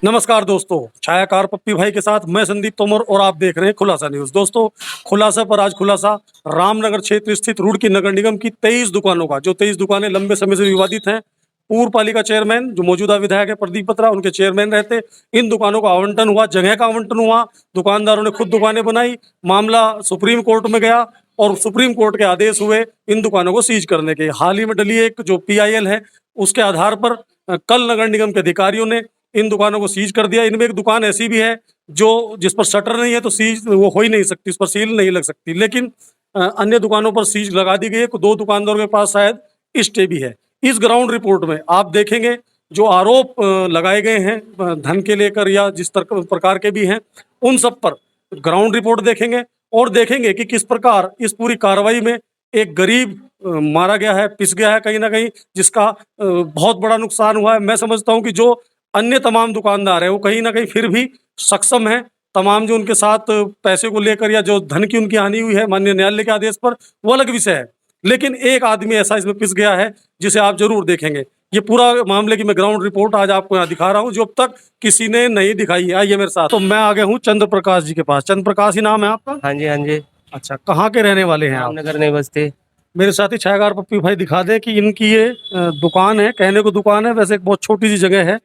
नमस्कार दोस्तों, छायाकार पप्पी भाई के साथ मैं संदीप तोमर और आप देख रहे हैं खुलासा न्यूज। दोस्तों, खुलासा पर आज खुलासा रामनगर क्षेत्र स्थित रुड़की नगर निगम की 23 दुकानों का, जो 23 दुकानें लंबे समय से विवादित हैं। पूर्व पालिका चेयरमैन जो मौजूदा विधायक है प्रदीप बत्रा, उनके चेयरमैन रहते। इन दुकानों का आवंटन हुआ, जगह का आवंटन हुआ, दुकानदारों ने खुद दुकानें बनाई। मामला सुप्रीम कोर्ट में गया और सुप्रीम कोर्ट के आदेश हुए इन दुकानों को सीज करने के। हाल ही में डली एक जो PIL है, उसके आधार पर कल नगर निगम के अधिकारियों ने इन दुकानों को सीज कर दिया। इनमें एक दुकान ऐसी भी है जो जिस पर शटर नहीं है, तो सीज वो हो ही नहीं सकती, उस पर सील नहीं लग सकती। लेकिन अन्य दुकानों पर सीज लगा दी गई है। 2 दुकानदारों के पास शायद स्टे भी है। इस ग्राउंड रिपोर्ट में आप देखेंगे जो आरोप लगाए गए हैं धन के लेकर या जिस प्रकार के भी हैं, उन सब पर ग्राउंड रिपोर्ट देखेंगे और देखेंगे कि किस प्रकार इस पूरी कार्रवाई में एक गरीब मारा गया है, पिस गया है कहीं ना कहीं, जिसका बहुत बड़ा नुकसान हुआ है। मैं समझता हूं कि जो अन्य तमाम दुकानदार है वो कहीं ना कहीं फिर भी सक्षम है। तमाम जो उनके साथ पैसे को लेकर या जो धन की उनकी हानि हुई है माननीय न्यायालय के आदेश पर, वो अलग विषय है। लेकिन एक आदमी ऐसा इसमें पिस गया है जिसे आप जरूर देखेंगे। ये पूरा मामले की मैं ग्राउंड रिपोर्ट आज आपको यहाँ दिखा रहा हूँ, जो अब तक किसी ने नहीं दिखाई है। आइए मेरे साथ। तो मैं आ गया हूँ चंद्र प्रकाश जी के पास। चंद्र प्रकाश ही नाम है आपका? हाँ जी, हाँ जी। अच्छा, कहाँ के रहने वाले हैं आप? रामनगर नहीं बसते। मेरे साथी छायाकार पप्पी भाई दिखा दें कि इनकी ये दुकान है। कहने को दुकान है, वैसे एक बहुत छोटी सी जगह है।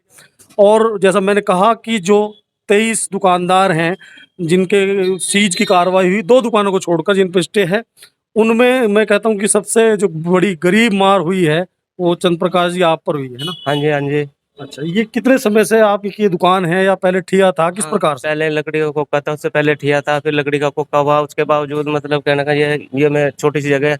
और जैसा मैंने कहा कि जो 23 दुकानदार हैं जिनके सीज की कार्रवाई हुई, 2 दुकानों को छोड़कर जिन पर स्टे है, उनमें मैं कहता हूँ कि सबसे जो बड़ी गरीब मार हुई है वो चंद्र प्रकाश जी आप पर हुई है ना? हाँ जी, हाँ जी। अच्छा, ये कितने समय से आपकी ये दुकान है या पहले ठिया था, किस प्रकार से? पहले लकड़ी का कोका था, उससे पहले ठिया था, फिर लकड़ी का कोका हुआ। उसके बावजूद मतलब कहने का ये मैं छोटी सी जगह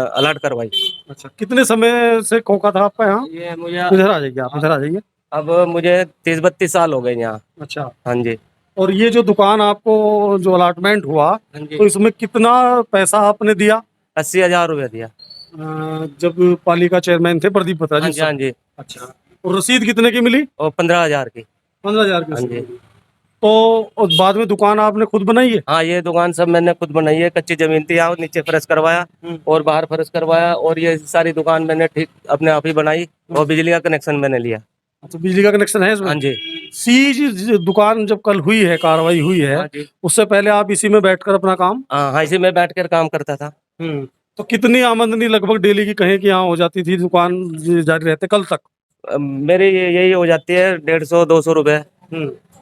अलॉट करवाई। अच्छा, कितने समय से खोखा था आपका यहाँ? ये मुझे इधर आ जाइए, आप इधर आ जाइए। अब मुझे 30-32 साल हो गए यहाँ। अच्छा, हाँ जी, और ये जो दुकान आपको जो अलॉटमेंट हुआ, हाँ जी। तो इसमें कितना पैसा आपने दिया 80,000 रुपया दिया। जब पालिका चेयरमैन थे प्रदीप बत्रा जी? हाँ जी, हाँ जी। अच्छा, और रसीद कितने की मिली? और 15,000 की। 15,000 की हाँ रसीद जी। मिली। तो और बाद में दुकान आपने खुद बनाई है? हाँ, ये दुकान सब मैंने खुद बनाई है। कच्ची जमीन थी, यहाँ नीचे फर्श करवाया और बाहर फर्श करवाया, और ये सारी दुकान मैंने ठीक अपने आप ही बनाई, और बिजली का कनेक्शन मैंने लिया। अच्छा, बिजली का कनेक्शन है इसमें? हाँ जी। सीज दुकान जब कल हुई है, कार्रवाई हुई है, हाँ जी। उससे पहले आप इसी में बैठकर अपना काम? हाँ, इसी में बैठ कर काम करता था। तो कितनी आमदनी लगभग डेली की कहें कि यहाँ हो जाती थी दुकान जारी रहते कल तक? मेरे यही हो जाती है 150-200 रुपए।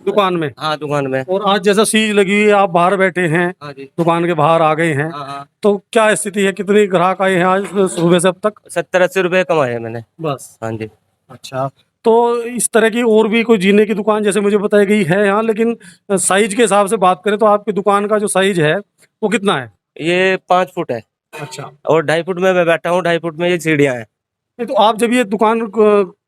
दुकान में? हाँ, दुकान में। और आज जैसा सीज लगी हुई है, आप बाहर बैठे हैं, हाँ जी। दुकान के बाहर आ गए हैं, हाँ, हाँ। तो क्या स्थिति है? कितने ग्राहक आए हैं आज सुबह से अब तक? 70-80 रुपए कमाए हैं मैंने। बस? हाँ जी। अच्छा, तो इस तरह की और भी कोई जीने की दुकान जैसे मुझे बताई गई है यहाँ, लेकिन साइज के हिसाब से बात करें तो आपकी दुकान का जो साइज है वो कितना है? ये 5 फुट है। अच्छा, और 2.5 फुट में मैं बैठा हूँ, 2.5 फुट में ये सीढ़ियाँ हैं। नहीं तो आप जब ये दुकान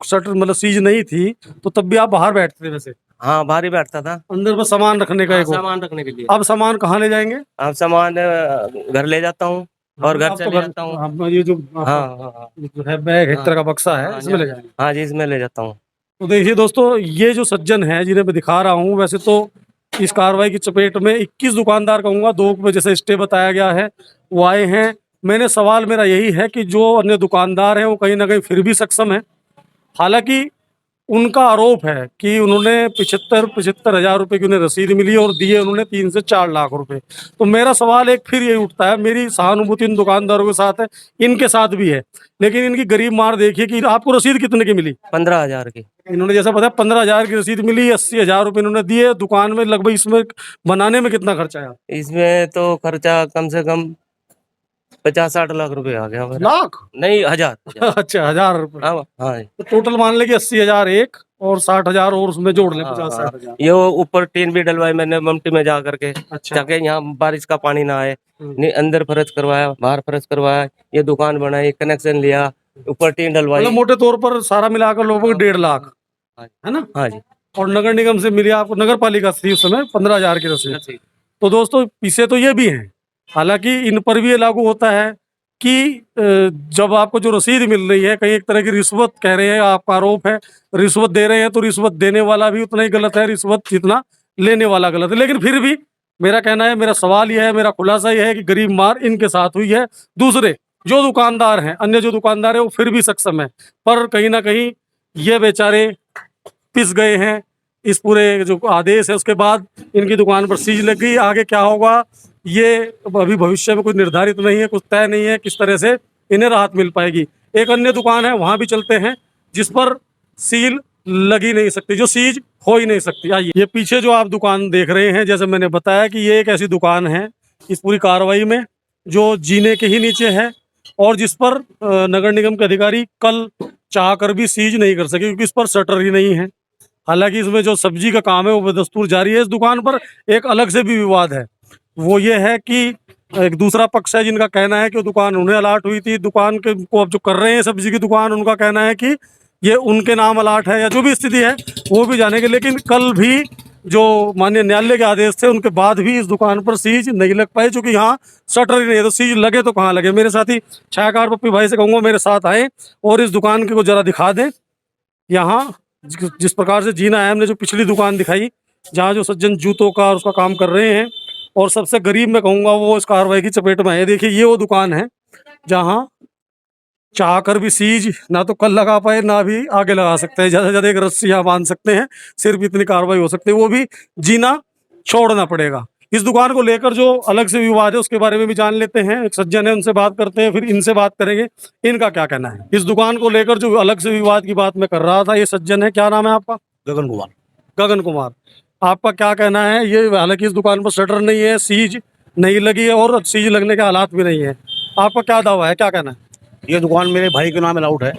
शटर मतलब सीज नहीं थी तो तब भी आप बाहर बैठते थे वैसे? हाँ, बाहर ही बैठता था। अंदर बस सामान रखने का हाँ, एक हो। सामान रखने के लिए। अब सामान कहाँ ले जाएंगे? अब सामान घर ले जाता हूँ और घर आप से तो ले जाता हूँ। आप ये जो हाँ, हाँ, हाँ। ये जो है बैग है, एक तरह का बक्सा है, हाँ, इसमें ले जाएंगे? हाँ जी, इसमें ले जाता हूँ। तो देखिए दोस्तों, ये जो सज्जन है जिन्हें मैं दिखा रहा हूँ, वैसे तो इस कार्रवाई की चपेट में 21 दुकानदार कहूँगा, 2 पे जैसे स्टे बताया गया है वो आए हैं। मेरा यही है कि जो अन्य दुकानदार हैं वो कहीं ना कहीं फिर भी सक्षम है। हालांकि उनका आरोप है कि उन्होंने 75 हजार रुपए की उन्हें रसीद मिली और दिए उन्होंने 3 से 4 लाख रुपए। तो मेरा सवाल एक फिर यही उठता है, मेरी सहानुभूति इन दुकानदारों के साथ है, इनके साथ भी है, लेकिन इनकी गरीब मार देखिए कि आपको रसीद कितने की मिली? 15,000 की। इन्होंने जैसा बताया 15,000 की रसीद मिली, 80,000 रुपए इन्होंने दिए दुकान में। लगभग इसमें बनाने में कितना खर्चा आया? इसमें तो खर्चा कम से कम 50-60 लाख रुपए आ गया मेरा। लाख? नहीं, 1000। अच्छा, 1000 रुपए। हाँ, हाँ। तो टोटल मान ले कि 80,000 एक और 60,000 और उसमें जोड़ ले, हाँ, 50-60,000। ये ऊपर टीन भी डलवाई मैंने ममटी में जा करके, अच्छा। ताकि यहाँ बारिश का पानी ना आए। नहीं, अंदर फर्श करवाया, बाहर फर्श करवाया, ये दुकान बनाई, कनेक्शन लिया, ऊपर टीन डलवाई। मतलब मोटे तौर पर सारा मिलाकर लगभग 1.5 लाख है ना? हाँ जी। और नगर निगम से मिली आपको, नगर पालिका थी उस समय, 15,000 की रसीद। हाँ। तो दोस्तों, पीछे तो ये भी हैं, हालांकि इन पर भी ये लागू होता है कि जब आपको जो रसीद मिल रही है, कहीं एक तरह की रिश्वत कह रहे हैं, आपका आरोप है रिश्वत दे रहे हैं, तो रिश्वत देने वाला भी उतना ही गलत है, रिश्वत जितना लेने वाला गलत है। लेकिन फिर भी मेरा कहना है, मेरा सवाल यह है, मेरा खुलासा यह है कि गरीब मार इनके साथ हुई है। दूसरे जो दुकानदार हैं, अन्य जो दुकानदार है, वो फिर भी सक्षम है, पर कहीं ना कहीं ये बेचारे पिस गए हैं। इस पूरे जो आदेश है उसके बाद इनकी दुकान पर सीज लग गई। आगे क्या होगा ये अभी भविष्य में कुछ निर्धारित नहीं है, कुछ तय नहीं है किस तरह से इन्हें राहत मिल पाएगी। एक अन्य दुकान है, वहां भी चलते हैं जिस पर सील लग ही नहीं सकती, जो सीज हो ही नहीं सकती। आइए, ये पीछे जो आप दुकान देख रहे हैं, जैसे मैंने बताया कि ये एक ऐसी दुकान है इस पूरी कार्रवाई में जो जीने के ही नीचे है और जिस पर नगर निगम के अधिकारी कल चाहकर भी सीज नहीं कर सके क्योंकि इस पर शटर ही नहीं है। हालांकि इसमें जो सब्जी का काम है वो बदस्तूर जारी है। इस दुकान पर एक अलग से भी विवाद है, वो ये है कि एक दूसरा पक्ष है जिनका कहना है कि वो दुकान उन्हें अलाट हुई थी, दुकान के को अब जो कर रहे हैं सब्जी की दुकान, उनका कहना है कि ये उनके नाम अलाट है, या जो भी स्थिति है वो भी जानेंगे। लेकिन कल भी जो माननीय न्यायालय के आदेश थे उनके बाद भी इस दुकान पर सीज नहीं लग पाई, क्योंकि यहाँ शटर ही नहीं है। तो सीज लगे तो कहाँ लगे। मेरे साथी छायाकार पप्पी भाई से कहूँगा मेरे साथ आए और इस दुकान को जरा दिखा दें। यहाँ जिस प्रकार से जीना है, हमने जो पिछली दुकान दिखाई जहाँ जो सज्जन जूतों का और उसका काम कर रहे हैं, और सबसे गरीब मैं कहूँगा वो इस कार्रवाई की चपेट में है। देखिए ये वो दुकान है जहाँ चाहकर भी सीज ना तो कल लगा पाए ना भी आगे लगा सकते हैं। ज़्यादा से ज़्यादा एक रस्सी यहाँ बांध सकते हैं, सिर्फ इतनी कार्रवाई हो सकती है, वो भी जीना छोड़ना पड़ेगा। इस दुकान को लेकर जो अलग से विवाद है उसके बारे में भी जान लेते हैं। एक सज्जन है, उनसे बात करते हैं, फिर इनसे बात करेंगे इनका क्या कहना है। इस दुकान को लेकर जो अलग से विवाद की बात मैं कर रहा था, ये सज्जन है, क्या नाम है आपका? गगन कुमार। गगन कुमार, आपका क्या कहना है? ये हालांकि इस दुकान पर शटर नहीं है, सीज नहीं लगी है और सीज लगने के हालात भी नहीं है, आपका क्या दावा है, क्या कहना है? ये दुकान मेरे भाई के नाम अलाउड है।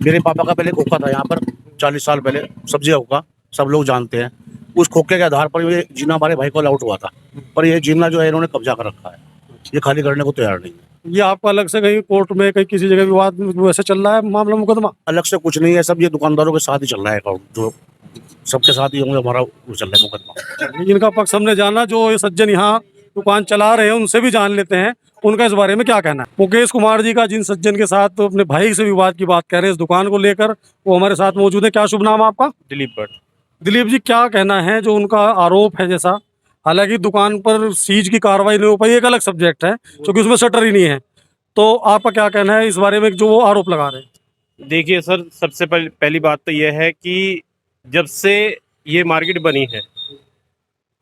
मेरे पापा का पहले खोखा था यहाँ पर 40 साल पहले, सब्जी का खोखा, सब लोग जानते हैं। उस खोखे के आधार पर ये जीना हमारे भाई को अलाउड हुआ था, पर ये जीना जो है इन्होंने कब्जा कर रखा है, ये खाली करने को तैयार नहीं है। ये आपका अलग से कहीं कोर्ट में कहीं किसी जगह विवाद वैसे चल रहा है मामला मुकदमा? अलग से कुछ नहीं है, सब ये दुकानदारों के साथ ही चल रहा है अकाउंट, जो सबके साथ ही हमारा वो चल रहा है मुकदमा। इनका पक्ष हमने जाना, जो ये सज्जन यहाँ दुकान चला रहे हैं उनसे भी जान लेते हैं उनका इस बारे में क्या कहना है। मुकेश कुमार जी का, जिन सज्जन के साथ तो अपने भाई से विवाद की बात कह रहे हैं इस दुकान को लेकर, वो हमारे साथ मौजूद है। क्या शुभ नाम है आपका? दिलीप भट्ट। दिलीप जी, क्या कहना है जो उनका आरोप है? जैसा हालांकि दुकान पर सीज की कार्रवाई नहीं हो पाई, एक अलग सब्जेक्ट है क्योंकि उसमें शटर ही नहीं है, तो आपका क्या कहना है इस बारे में जो वो आरोप लगा रहे हैं? देखिए सर, सबसे पहली बात तो यह है कि जब से ये मार्केट बनी है,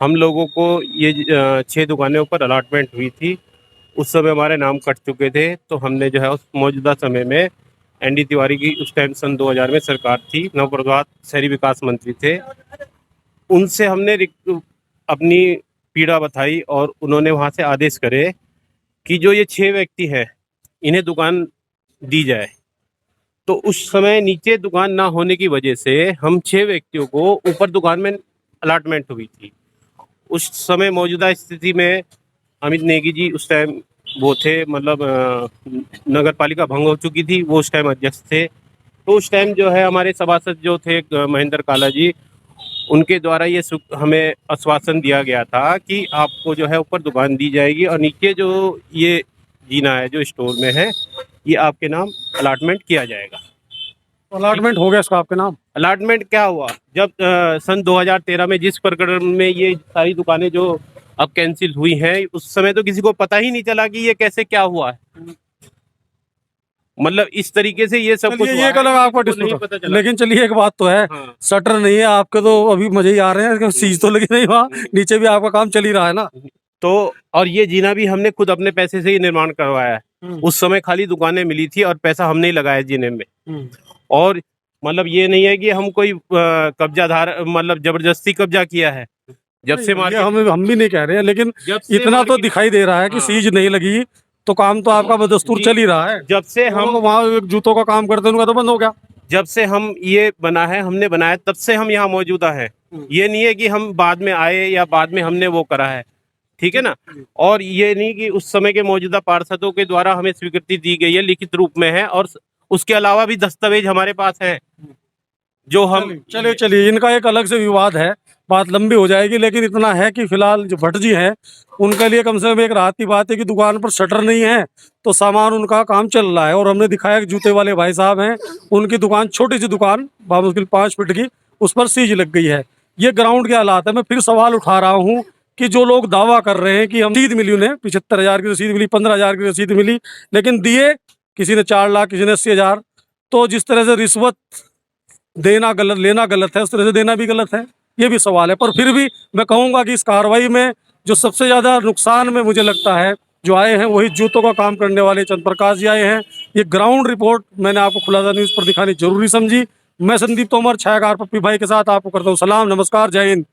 हम लोगों को ये 6 दुकानों पर अलॉटमेंट हुई थी। उस समय हमारे नाम कट चुके थे, तो हमने जो है उस मौजूदा समय में एनडी तिवारी की उस टाइम सन 2000 में सरकार थी, नवप्रभात शहरी विकास मंत्री थे, उनसे हमने अपनी पीड़ा बताई और उन्होंने वहाँ से आदेश करे कि जो ये 6 व्यक्ति हैं इन्हें दुकान दी जाए। तो उस समय नीचे दुकान ना होने की वजह से हम 6 व्यक्तियों को ऊपर दुकान में अलॉटमेंट हुई थी। उस समय मौजूदा स्थिति में अमित नेगी जी उस टाइम वो थे, मतलब नगर पालिका भंग हो चुकी थी, वो उस टाइम अध्यक्ष थे। तो उस टाइम जो है हमारे सभासद जो थे महेंद्र काला जी, उनके द्वारा ये हमें आश्वासन दिया गया था कि आपको जो है ऊपर दुकान दी जाएगी और नीचे जो ये जीना है जो स्टोर में है ये आपके नाम अलॉटमेंट किया जाएगा। अलॉटमेंट हो गया इसका आपके नाम? अलॉटमेंट क्या हुआ, जब सन 2013 में जिस प्रकरण में ये सारी दुकानें जो अब कैंसिल हुई हैं, उस समय तो किसी को पता ही नहीं चला कि ये कैसे क्या हुआ है। मतलब इस तरीके से ये सब कुछ ये एक अलग आपका डिस्प्यूट, लेकिन चलिए एक बात तो है, हाँ। शटर नहीं है आपके तो अभी मजे ही आ रहे हैं, सीज तो लगी नहीं वहाँ, नीचे भी आपका काम चल ही रहा है ना। तो और ये जीना भी हमने खुद अपने पैसे से ही निर्माण करवाया है। उस समय खाली दुकानें मिली थी और पैसा हमने ही लगाया जीने में। और मतलब ये नहीं है कि हम कोई कब्जाधार, मतलब जबरदस्ती कब्जा किया है। जब से हम भी नहीं कह रहे हैं, लेकिन इतना तो दिखाई दे रहा है कि सीज नहीं लगी तो काम तो आपका बदस्तूर चल ही रहा है। जब से हम वहाँ जूतों का काम करते हैं उनका तो बंद हो गया। जब से हम ये बना है, हमने बनाया, तब से हम यहाँ मौजूदा है। ये नहीं है कि हम बाद में आए या बाद में हमने वो करा है, ठीक है ना। और ये नहीं कि उस समय के मौजूदा पार्षदों के द्वारा हमें स्वीकृति दी गई है, लिखित रूप में है, और उसके अलावा भी दस्तावेज हमारे पास हैं जो हम चलिए इनका एक अलग से विवाद है, बात लंबी हो जाएगी, लेकिन इतना है कि फिलहाल जो भट्ट जी हैं उनके लिए कम से कम एक राहत की बात है कि दुकान पर शटर नहीं है तो सामान उनका काम चल रहा है। और हमने दिखाया कि जूते वाले भाई साहब हैं, उनकी दुकान छोटी सी दुकान बामुश्किल 5 फीट की, उस पर सीज लग गई है। ये ग्राउंड के हालात है। मैं फिर सवाल उठा रहा हूँ कि जो लोग दावा कर रहे हैं कि हम रसीद मिली, उन्हें 75,000 की रसीद मिली, 15,000 की रसीद मिली, लेकिन दिए किसी ने 4 लाख, किसी ने 80,000। तो जिस तरह से रिश्वत देना गलत, लेना गलत है, उस तरह से देना भी गलत है। ये भी सवाल है। पर फिर भी मैं कहूँगा कि इस कार्रवाई में जो सबसे ज़्यादा नुकसान में मुझे लगता है जो आए हैं वही जूतों का काम करने वाले चंद्र प्रकाश जी आए हैं। ये ग्राउंड रिपोर्ट मैंने आपको खुलासा न्यूज़ पर दिखानी जरूरी समझी। मैं संदीप तोमर छायाकार पप्पी भाई के साथ आपको करता हूँ सलाम, नमस्कार, जय हिंद।